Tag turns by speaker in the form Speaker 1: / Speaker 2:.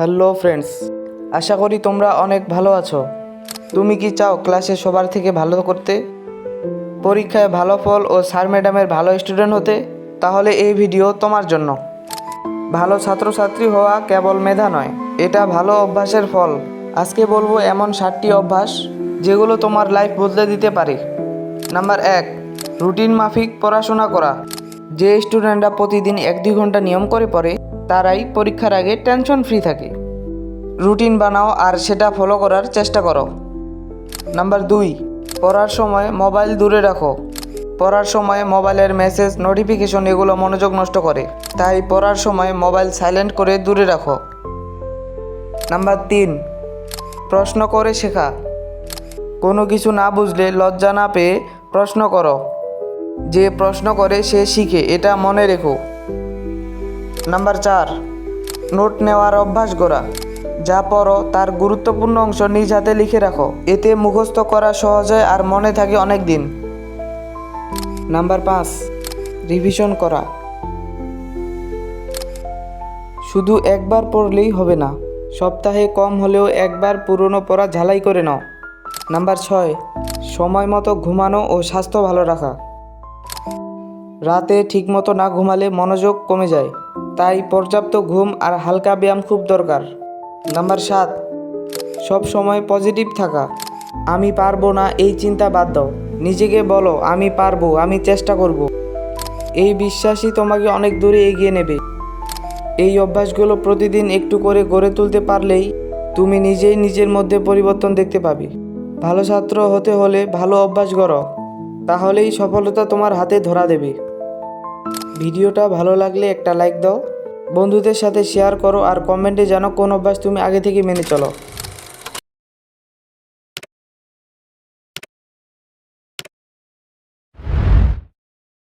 Speaker 1: Hello friends, আশা করি তোমরা অনেক ভালো আছো। তুমি কি চাও ক্লাসে সবার থেকে ভালো করতে, পরীক্ষায় ভালো ফল ও স্যার ম্যাডামের ভালো স্টুডেন্ট হতে? তাহলে এই ভিডিও তোমার জন্য। ভালো ছাত্রছাত্রী হওয়া কেবল মেধা নয়, এটা ভালো অভ্যাসের ফল। আজকে বলবো এমন 7টি অভ্যাস যেগুলো তোমার লাইফ বদলে দিতে পারে। নাম্বার 1, রুটিন মাফিক পড়াশোনা করা। যে স্টুডেন্টরা প্রতিদিন 1-2 ঘন্টা নিয়ম করে পড়ে তারাই পরীক্ষার আগে টেনশন ফ্রি থাকে। রুটিন বানাও আর সেটা ফলো করার চেষ্টা করো। নাম্বার 2, পড়ার সময় মোবাইল দূরে রাখো। পড়ার সময় মোবাইলের মেসেজ, নোটিফিকেশন এগুলো মনোযোগ নষ্ট করে, তাই পড়ার সময় মোবাইল সাইলেন্ট করে দূরে রাখো। নাম্বার 3, প্রশ্ন করে শেখা। কোনো কিছু না বুঝলে লজ্জা না পেয়ে প্রশ্ন করো। যে প্রশ্ন করে সে শিখে, এটা মনে রেখো। নাম্বার 4, নোট নেওয়ার অভ্যাস গড়া। যা পড়ো তার গুরুত্বপূর্ণ অংশ নিজ হাতে লিখে রাখো, এতে মুখস্থ করা সহজ হয় আর মনে থাকে অনেক দিন। নাম্বার 5, রিভিশন করা। শুধু একবার পড়লেই হবে না, সপ্তাহে কম হলেও একবার পুরনো পড়া ঝালাই করে নাও। নাম্বার 6, সময় মতো ঘুমানো ও স্বাস্থ্য ভালো রাখা। রাতে ঠিকমতো না ঘুমালে মনোযোগ কমে যায়, তাই পর্যাপ্ত ঘুম আর হালকা ব্যায়াম খুব দরকার। নাম্বার 7, সব সময় পজিটিভ থাকা। আমি পারবো না এই চিন্তা বাদ দাও, নিজেকে বলো আমি পারবো, আমি চেষ্টা করব। এই বিশ্বাসই তোমাকে অনেক দূরে এগিয়ে নেবে। এই অভ্যাসগুলো প্রতিদিন একটু করে গড়ে তুলতে পারলেই তুমি নিজেই নিজের মধ্যে পরিবর্তন দেখতে পাবে। ভালো ছাত্র হতে হলে ভালো অভ্যাস গড়ো, তাহলেই সফলতা তোমার হাতে ধরা দেবে। ভিডিওটা ভালো লাগলে একটা লাইক দাও, বন্ধুদের সাথে শেয়ার করো আর কমেন্টে জানাও কোন অভ্যাস তুমি আগে থেকে মেনে চলো।